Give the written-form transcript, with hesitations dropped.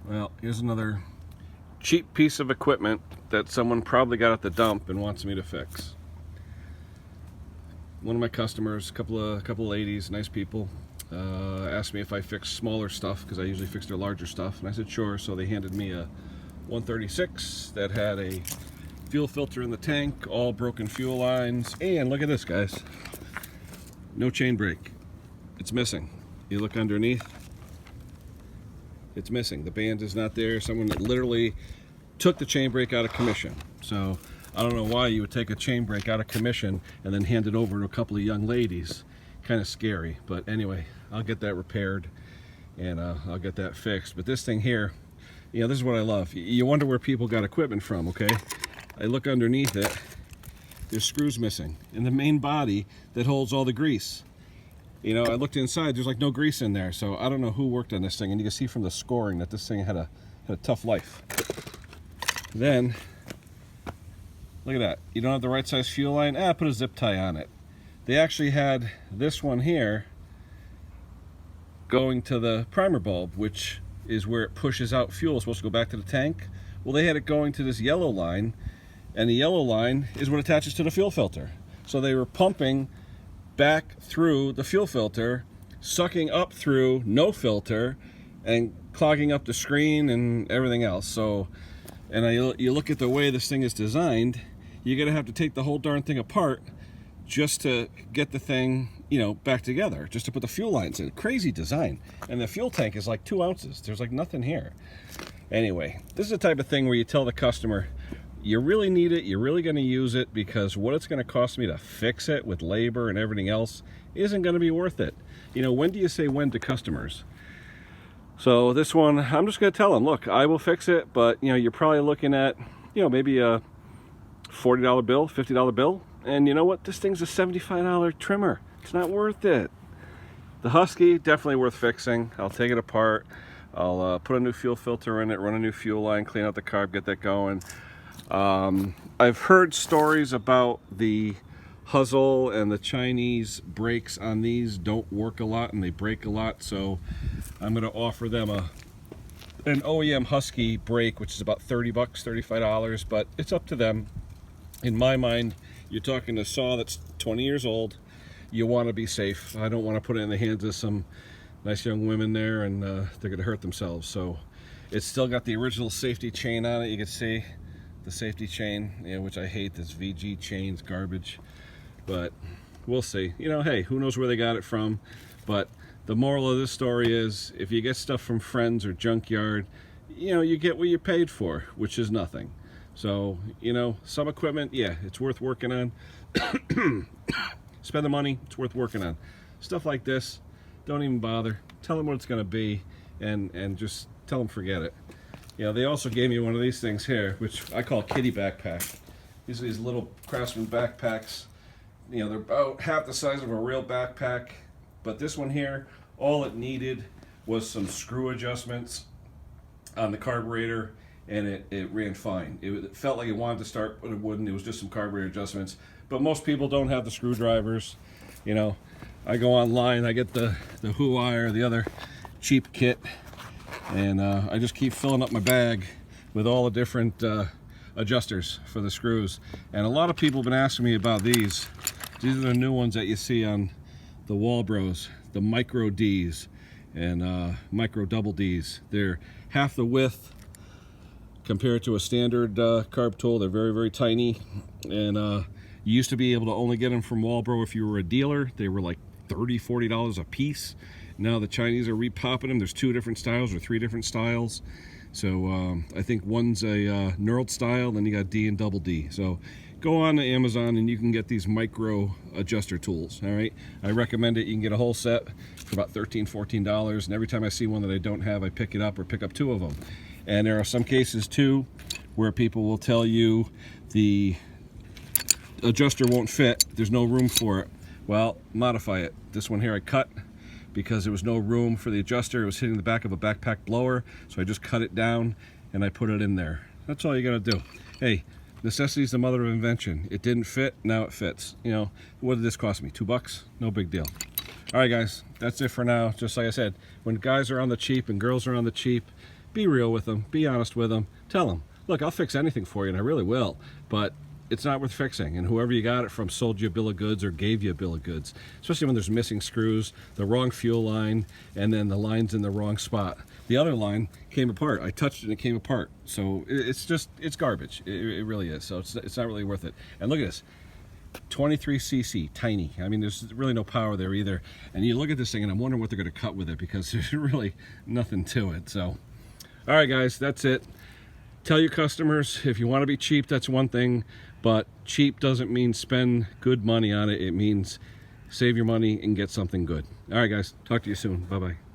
Well, here's another cheap piece of equipment that someone probably got at the dump and wants me to fix. One of my customers, a couple of ladies, nice people, asked me if I fix smaller stuff because I usually fix their larger stuff, and I said sure. So they handed me a 136 that had a fuel filter in the tank, all broken fuel lines, and look at this, guys. No chain brake. It's missing. You look underneath, it's missing. The band is not there. Someone that literally took the chain brake out of commission. So I don't know why you would take a chain brake out of commission and then hand it over to a couple of young ladies. Kind of scary, but anyway, I'll get that repaired and I'll get that fixed. But this thing here, you know, this is what I love. You wonder where people got equipment from, okay? I look underneath it, there's screws missing in the main body that holds all the grease. You know, I looked inside, there's like no grease in there, so I don't know who worked on this thing, and you can see from the scoring that this thing had a tough life. Then, look at that. You don't have the right size fuel line? Put a zip tie on it. They actually had this one here going to the primer bulb, which is where it pushes out fuel. It's supposed to go back to the tank. Well, they had it going to this yellow line, and the yellow line is what attaches to the fuel filter. So they were pumping back through the fuel filter, sucking up through no filter, and clogging up the screen and everything else. So, and you look at the way this thing is designed, you're gonna have to take the whole darn thing apart just to get the thing, you know, back together, just to put the fuel lines in. Crazy design. And the fuel tank is like 2 ounces. There's like nothing here. Anyway, this is the type of thing where you tell the customer, you really need it, you're really going to use it, because what it's going to cost me to fix it with labor and everything else isn't going to be worth it. You know, when do you say when to customers? So this one, I'm just going to tell them, look, I will fix it, but you know, you're probably looking at, you know, maybe a $40 bill, $50 bill, and you know what? This thing's a $75 trimmer. It's not worth it. The Husky, definitely worth fixing. I'll take it apart. I'll put a new fuel filter in it, run a new fuel line, clean out the carb, get that going. I've heard stories about the Huzzle and the Chinese brakes on these don't work a lot and they break a lot, so I'm going to offer them an OEM Husky brake, which is about 30 bucks, $35, but it's up to them. In my mind, you're talking a saw that's 20 years old. You want to be safe. I don't want to put it in the hands of some nice young women there and they're going to hurt themselves. So it's still got the original safety chain on it. You can see the safety chain, you know, which I hate. This VG chain's garbage, but we'll see. You know, hey, who knows where they got it from? But the moral of this story is, if you get stuff from friends or junkyard, you know, you get what you paid for, which is nothing. So, you know, some equipment, yeah, it's worth working on. Spend the money, it's worth working on. Stuff like this, don't even bother. Tell them what it's going to be, and just tell them forget it. You know, they also gave me one of these things here, which I call kitty backpack. These are these little Craftsman backpacks. You know, they're about half the size of a real backpack. But this one here, all it needed was some screw adjustments on the carburetor, and it ran fine. It felt like it wanted to start, but it wouldn't. It was just some carburetor adjustments. But most people don't have the screwdrivers. You know, I go online, I get the Huai or the other cheap kit, and I just keep filling up my bag with all the different adjusters for the screws. And a lot of people have been asking me about these. These are the new ones that you see on the Walbros, the Micro Ds and Micro Double Ds. They're half the width compared to a standard carb tool. They're very, very tiny, and you used to be able to only get them from Walbro if you were a dealer. They were like $30, $40 a piece. Now the Chinese are repopping them. There's 2 different styles or 3 different styles. So I think one's a knurled style, then you got D and Double D. So go on to Amazon and you can get these micro adjuster tools. All right, I recommend it. You can get a whole set for about $13, $14, and every time I see one that I don't have, I pick it up or pick up 2 of them. And there are some cases too where people will tell you the adjuster won't fit, there's no room for it. Well, modify it. This one here I cut because there was no room for the adjuster. It was hitting the back of a backpack blower, so I just cut it down and I put it in there. That's all you gotta do. Hey, necessity is the mother of invention. It didn't fit, now it fits. You know, what did this cost me? $2? No big deal. All right, guys, that's it for now. Just like I said, when guys are on the cheap and girls are on the cheap, be real with them, be honest with them, tell them, look, I'll fix anything for you, and I really will, but it's not worth fixing. And whoever you got it from sold you a bill of goods or gave you a bill of goods, especially when there's missing screws, the wrong fuel line, and then the line's in the wrong spot. The other line came apart. I touched it and it came apart. So it's garbage. It really is. So it's not really worth it. And look at this. 23cc, tiny. I mean, there's really no power there either. And you look at this thing and I'm wondering what they're going to cut with it, because there's really nothing to it. So, all right, guys, that's it. Tell your customers, if you want to be cheap, that's one thing, but cheap doesn't mean spend good money on it. It means save your money and get something good. All right, guys, talk to you soon. Bye-bye.